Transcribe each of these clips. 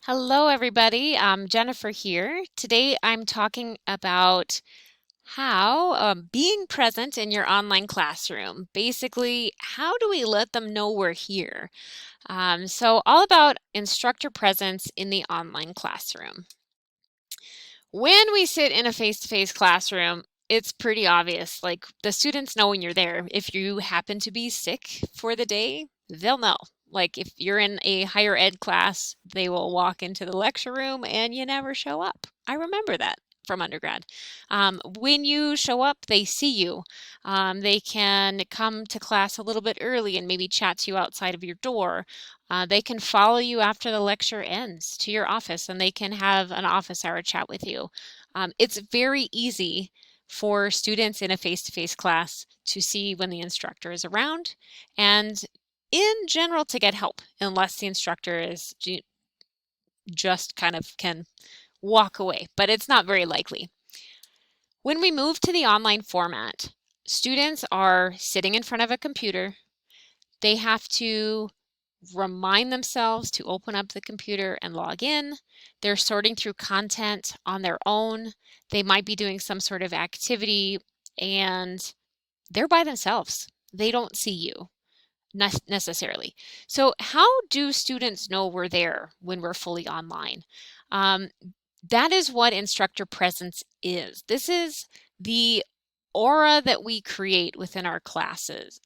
Hello, everybody. Jennifer here. Today I'm talking about how being present in your online classroom. Basically, how do we let them know we're here? So, all about instructor presence in the online classroom. When we sit in a face-to-face classroom, it's pretty obvious. Like the students know when you're there. If you happen to be sick for the day, they'll know. Like if you're in a higher ed class, they will walk into the lecture room and you never show up. I remember that from undergrad. When you show up, they see you. They can come to class a little bit early and maybe chat to you outside of your door. They can follow you after the lecture ends to your office and they can have an office hour chat with you. It's very easy for students in a face-to-face class to see when the instructor is around and in general to get help unless the instructor is just kind of can walk away, but it's not very likely. When we move to the online format, students are sitting in front of a computer. They have to remind themselves to open up the computer and log in. They're sorting through content on their own. They might be doing some sort of activity and they're by themselves. They don't see you necessarily. So how do students know we're there when we're fully online? Um, that is what instructor presence is. This is the aura that we create within our classes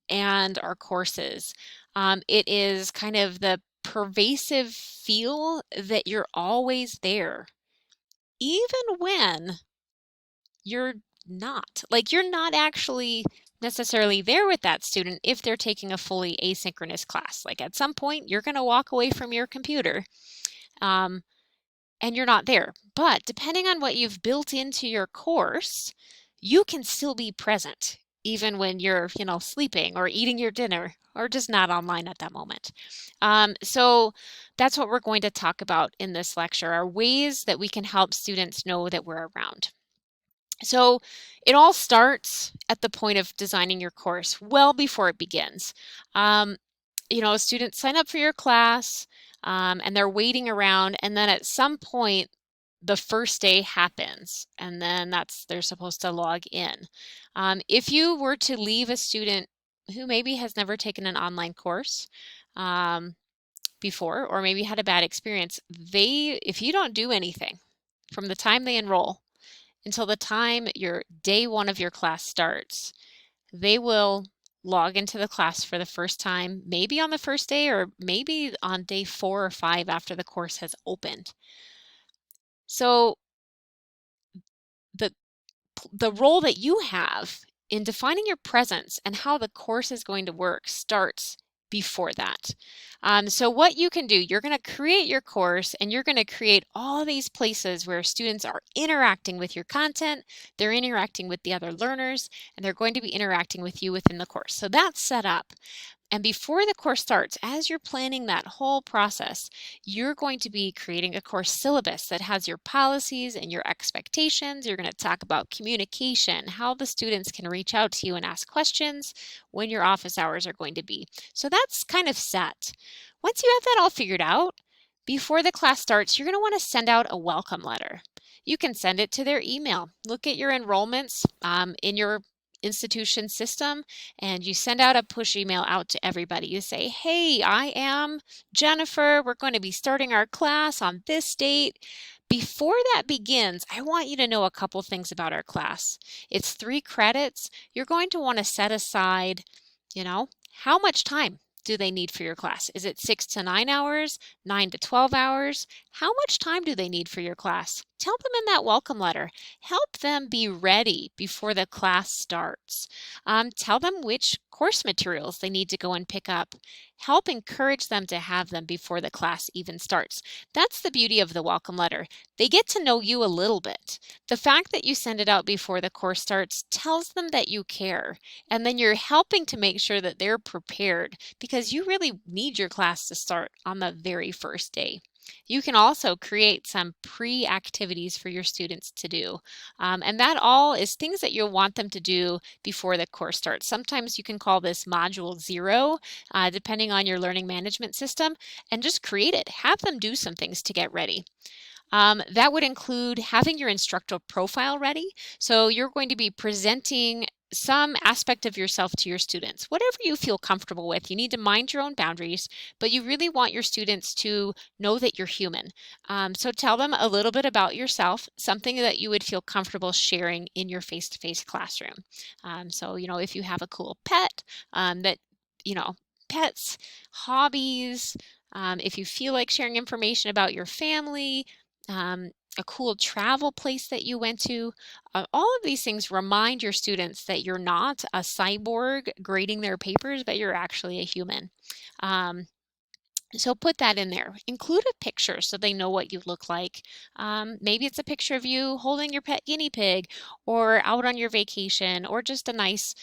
and our courses. It is kind of the pervasive feel that you're always there, even when you're not. Like you're not actually necessarily there with that student if they're taking a fully asynchronous class. Like at some point, you're going to walk away from your computer. And you're not there. But depending on what you've built into your course, you can still be present even when you're, sleeping or eating your dinner or just not online at that moment. So that's what we're going to talk about in this lecture, are ways that we can help students know that we're around. So it all starts at the point of designing your course well before it begins. Students sign up for your class and they're waiting around, and then at some point, the first day happens, and then they're supposed to log in. If you were to leave a student who maybe has never taken an online course before, or maybe had a bad experience, if you don't do anything from the time they enroll until the time your day one of your class starts, they will log into the class for the first time, maybe on the first day or maybe on day 4 or 5 after the course has opened. So the the role that you have in defining your presence and how the course is going to work starts before that. So what you can do, you're going to create your course and you're going to create all these places where students are interacting with your content, they're interacting with the other learners, and they're going to be interacting with you within the course. So that's set up. And before the course starts, as you're planning that whole process, you're going to be creating a course syllabus that has your policies and your expectations. You're going to talk about communication, how the students can reach out to you and ask questions, when your office hours are going to be. So that's kind of set. Once you have that all figured out, before the class starts, you're going to want to send out a welcome letter. You can send it to their email. Look at your enrollments in your institution system and you send out a push email out to everybody. You say, hey, I am Jennifer. We're going to be starting our class on this date. Before that begins, I want you to know a couple things about our class. It's 3 credits. You're going to want to set aside, how much time do they need for your class? Is it 6 to 9 hours, 9 to 12 hours? How much time do they need for your class? Tell them in that welcome letter. Help them be ready before the class starts. Tell them which course materials they need to go and pick up. Help encourage them to have them before the class even starts. That's the beauty of the welcome letter. They get to know you a little bit. The fact that you send it out before the course starts tells them that you care, and then you're helping to make sure that they're prepared, because because you really need your class to start on the very first day. You can also create some pre-activities for your students to do. And that all is things that you'll want them to do before the course starts. Sometimes you can call this Module 0, depending on your learning management system, and just create it. Have them do some things to get ready. That would include having your instructor profile ready. So you're going to be presenting some aspect of yourself to your students, whatever you feel comfortable with. You need to mind your own boundaries, but you really want your students to know that you're human. So tell them a little bit about yourself, something that you would feel comfortable sharing in your face-to-face classroom. So, if you have a cool pet, that, pets, hobbies, if you feel like sharing information about your family, um, a cool travel place that you went to. All of these things remind your students that you're not a cyborg grading their papers, but you're actually a human. So put that in there. Include a picture so they know what you look like. Maybe it's a picture of you holding your pet guinea pig or out on your vacation, or just a nice,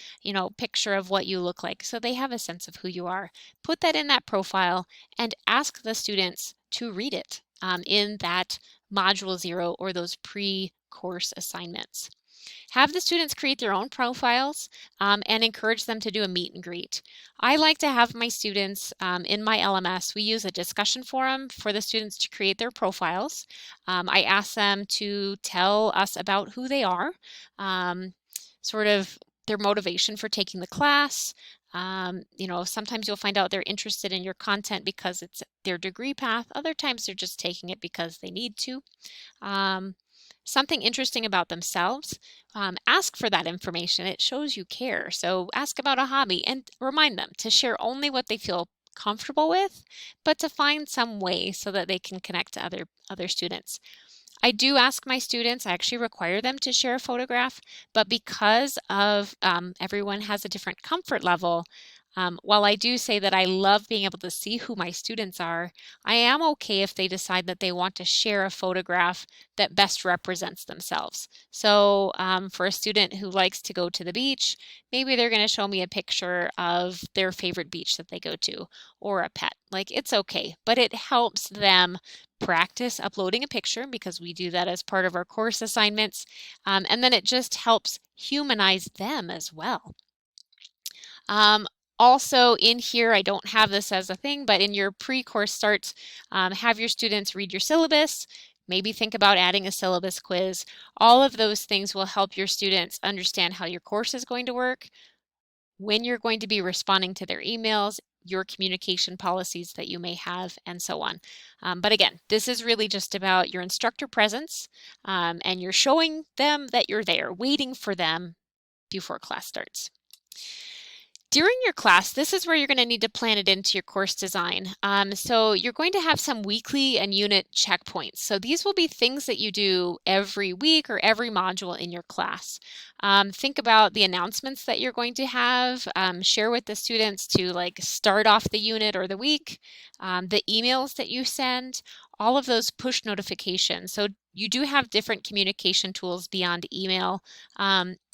picture of what you look like so they have a sense of who you are. Put that in that profile and ask the students to read it in that Module 0 or those pre-course assignments. Have the students create their own profiles and encourage them to do a meet and greet. I like to have my students in my LMS, we use a discussion forum for the students to create their profiles. I ask them to tell us about who they are, sort of their motivation for taking the class. Sometimes you'll find out they're interested in your content because it's their degree path. Other times they're just taking it because they need to. Something interesting about themselves, ask for that information. It shows you care. So ask about a hobby and remind them to share only what they feel comfortable with, but to find some way so that they can connect to other students. I do ask my students, I actually require them to share a photograph, but because of everyone has a different comfort level, while I do say that I love being able to see who my students are, I am okay if they decide that they want to share a photograph that best represents themselves. So for a student who likes to go to the beach, maybe they're going to show me a picture of their favorite beach that they go to, or a pet. Like, it's okay, but it helps them practice uploading a picture because we do that as part of our course assignments. And then it just helps humanize them as well. Also in here, I don't have this as a thing, but in your pre-course starts, have your students read your syllabus, maybe think about adding a syllabus quiz. All of those things will help your students understand how your course is going to work, when you're going to be responding to their emails, your communication policies that you may have, and so on. But again, this is really just about your instructor presence, and you're showing them that you're there, waiting for them before class starts. During your class, this is where you're going to need to plan it into your course design. So you're going to have some weekly and unit checkpoints. So these will be things that you do every week or every module in your class. Think about the announcements that you're going to have. Share with the students to start off the unit or the week, the emails that you send, all of those push notifications. So you do have different communication tools beyond email.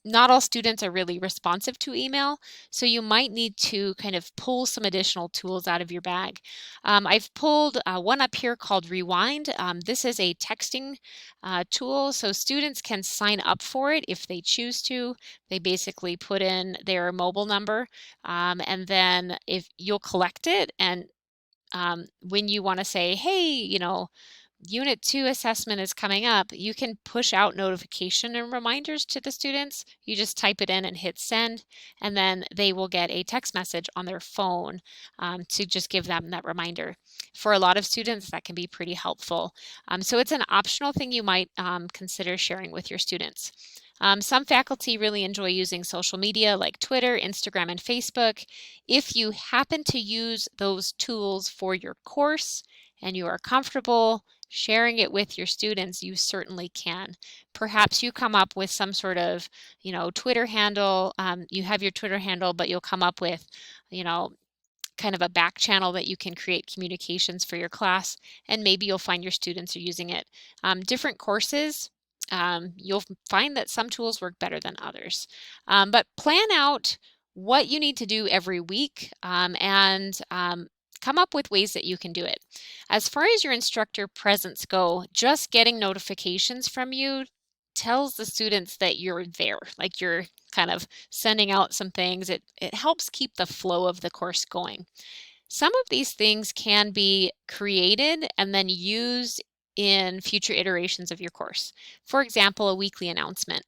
Not all students are really responsive to email, so you might need to kind of pull some additional tools out of your bag. I've pulled one up here called Rewind. This is a texting tool, so students can sign up for it if they choose to. They basically put in their mobile number, and then if you'll collect it, and when you want to say, hey, Unit 2 assessment is coming up, you can push out notification and reminders to the students. You just type it in and hit send, and then they will get a text message on their phone to just give them that reminder. For a lot of students, that can be pretty helpful. So it's an optional thing you might consider sharing with your students. Some faculty really enjoy using social media like Twitter, Instagram, and Facebook. If you happen to use those tools for your course and you are comfortable sharing it with your students, you certainly can. Perhaps you come up with some sort of, Twitter handle. You have your Twitter handle, but you'll come up with, kind of a back channel that you can create communications for your class, and maybe you'll find your students are using it. Different courses, you'll find that some tools work better than others. But plan out what you need to do every week, and come up with ways that you can do it. As far as your instructor presence go, just getting notifications from you tells the students that you're there, like you're kind of sending out some things. It helps keep the flow of the course going. Some of these things can be created and then used in future iterations of your course. For example, a weekly announcement.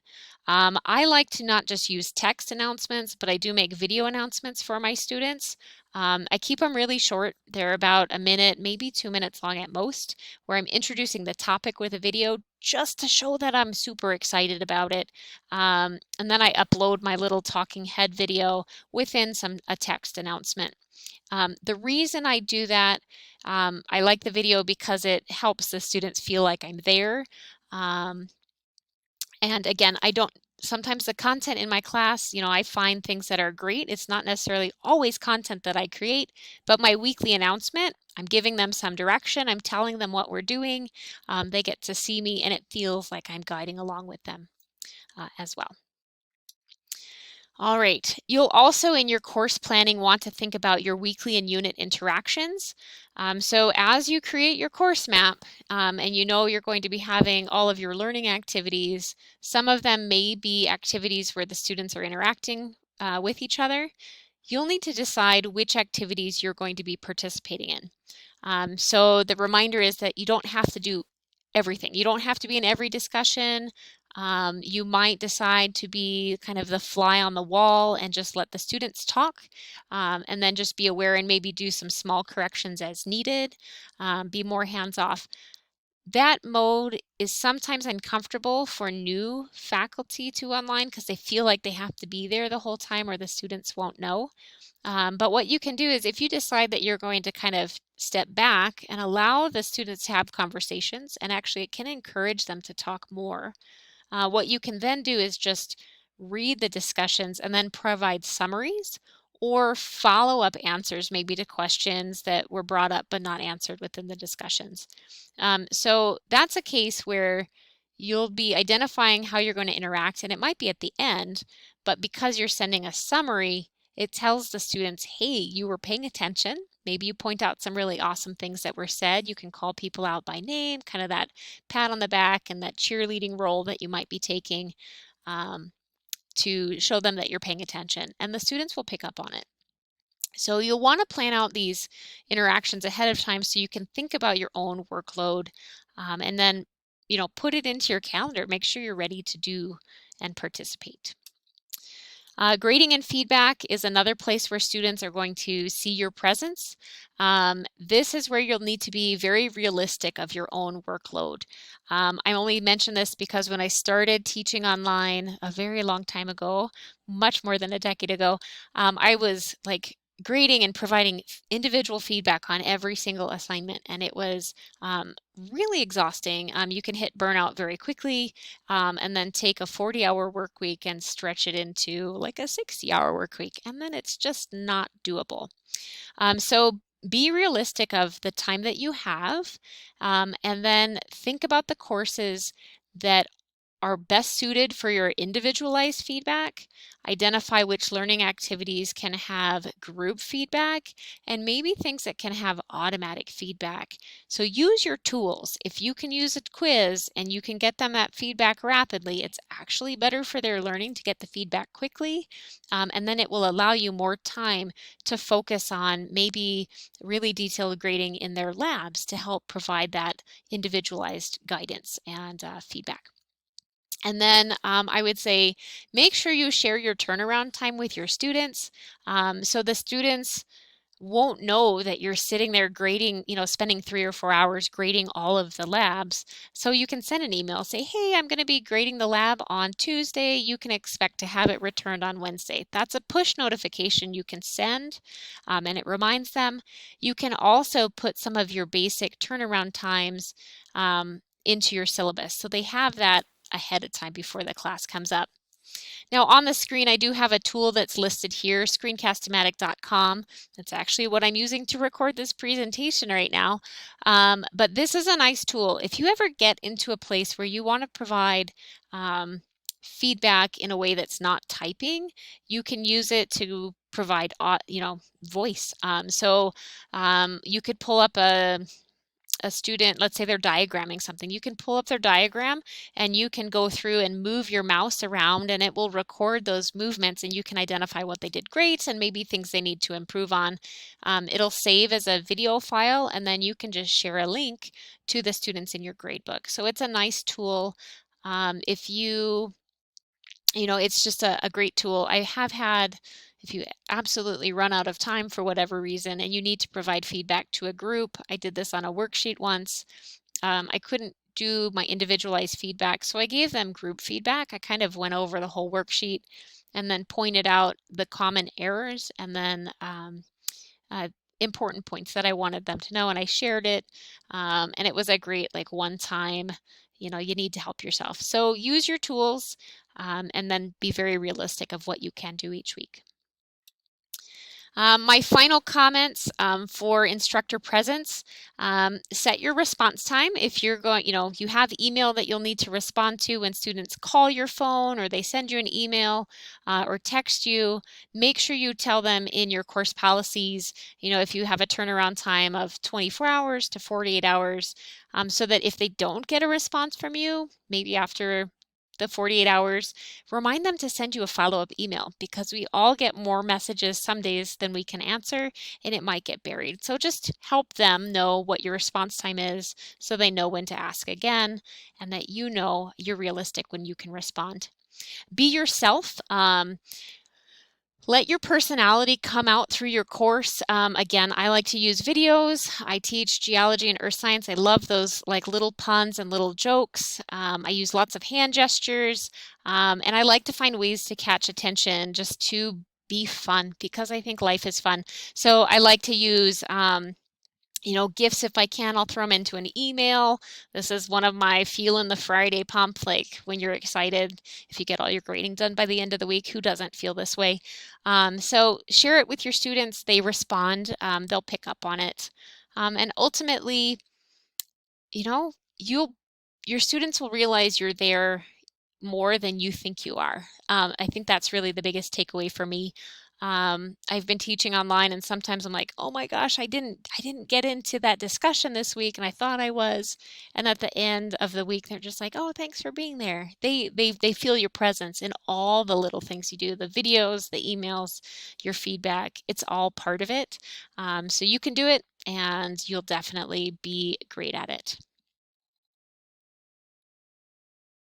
I like to not just use text announcements, but I do make video announcements for my students. I keep them really short. They're about a minute, maybe 2 minutes long at most, where I'm introducing the topic with a video just to show that I'm super excited about it. And then I upload my little talking head video within a text announcement. The reason I do that, I like the video because it helps the students feel like I'm there. Um, and again, sometimes the content in my class, I find things that are great. It's not necessarily always content that I create, but my weekly announcement, I'm giving them some direction. I'm telling them what we're doing. They get to see me and it feels like I'm guiding along with them as well. All right. You'll also, in your course planning, want to think about your weekly and unit interactions. So as you create your course map, and you're going to be having all of your learning activities, some of them may be activities where the students are interacting with each other. You'll need to decide which activities you're going to be participating in. So the reminder is that you don't have to do everything. You don't have to be in every discussion. You might decide to be kind of the fly on the wall and just let the students talk, and then just be aware and maybe do some small corrections as needed, be more hands-off. That mode is sometimes uncomfortable for new faculty to online because they feel like they have to be there the whole time or the students won't know. But what you can do is if you decide that you're going to kind of step back and allow the students to have conversations, and actually it can encourage them to talk more. What you can then do is just read the discussions and then provide summaries or follow-up answers maybe to questions that were brought up but not answered within the discussions. So that's a case where you'll be identifying how you're going to interact, and it might be at the end, but because you're sending a summary, it tells the students, hey, you were paying attention. Maybe you point out some really awesome things that were said. You can call people out by name, kind of that pat on the back and that cheerleading role that you might be taking, to show them that you're paying attention, and the students will pick up on it. So you'll want to plan out these interactions ahead of time so you can think about your own workload, and then put it into your calendar. Make sure you're ready to do and participate. Grading and feedback is another place where students are going to see your presence. This is where you'll need to be very realistic of your own workload. I only mention this because when I started teaching online a very long time ago, much more than a decade ago, I was like grading and providing individual feedback on every single assignment, and it was really exhausting. You can hit burnout very quickly, and then take a 40-hour work week and stretch it into like a 60-hour work week, and then it's just not doable. So be realistic of the time that you have, and then think about the courses that are best suited for your individualized feedback. Identify which learning activities can have group feedback, and maybe things that can have automatic feedback. So use your tools. If you can use a quiz and you can get them that feedback rapidly, it's actually better for their learning to get the feedback quickly, and then it will allow you more time to focus on maybe really detailed grading in their labs to help provide that individualized guidance and feedback. And then I would say make sure you share your turnaround time with your students, so the students won't know that you're sitting there grading, spending 3 or 4 hours grading all of the labs. So you can send an email, say, hey, I'm going to be grading the lab on Tuesday. You can expect to have it returned on Wednesday. That's a push notification you can send, and it reminds them. You can also put some of your basic turnaround times into your syllabus, so they have that ahead of time before the class comes up. Now on the screen, I do have a tool that's listed here, screencast-o-matic.com. That's actually what I'm using to record this presentation right now. But this is a nice tool. If you ever get into a place where you want to provide feedback in a way that's not typing, you can use it to provide, voice. You could pull up a student, let's say they're diagramming something, you can pull up their diagram and you can go through and move your mouse around and it will record those movements and you can identify what they did great and maybe things they need to improve on. It'll save as a video file and then you can just share a link to the students in your gradebook. So it's a nice tool. If you it's just a great tool. I have had, if you absolutely run out of time for whatever reason and you need to provide feedback to a group, I did this on a worksheet once. I couldn't do my individualized feedback, so I gave them group feedback. I kind of went over the whole worksheet and then pointed out the common errors and then uh, important points that I wanted them to know, and I shared it. And it was a great, like, one time, you need to help yourself. So use your tools and then be very realistic of what you can do each week. My final comments for Instructor Presence, set your response time. If you're going, you have email that you'll need to respond to when students call your phone or they send you an email or text you, make sure you tell them in your course policies, if you have a turnaround time of 24 hours to 48 hours, so that if they don't get a response from you, maybe after the 48 hours, remind them to send you a follow-up email because we all get more messages some days than we can answer and it might get buried. So just help them know what your response time is so they know when to ask again and that you're realistic when you can respond. Be yourself. Let your personality come out through your course. Again, I like to use videos. I teach geology and earth science. I love those like little puns and little jokes. I use lots of hand gestures, and I like to find ways to catch attention just to be fun because I think life is fun. So I like to use gifts if I can. I'll throw them into an email. This is one of my feeling the Friday pump, like when you're excited, if you get all your grading done by the end of the week, who doesn't feel this way? So share it with your students. They respond, they'll pick up on it. And ultimately, you know, your students will realize you're there more than you think you are. I think that's really the biggest takeaway for me. I've been teaching online and sometimes I'm like, oh my gosh, I didn't get into that discussion this week and I thought I was. And at the end of the week, they're just like, oh, thanks for being there. They feel your presence in all the little things you do, the videos, the emails, your feedback. It's all part of it. So you can do it and you'll definitely be great at it.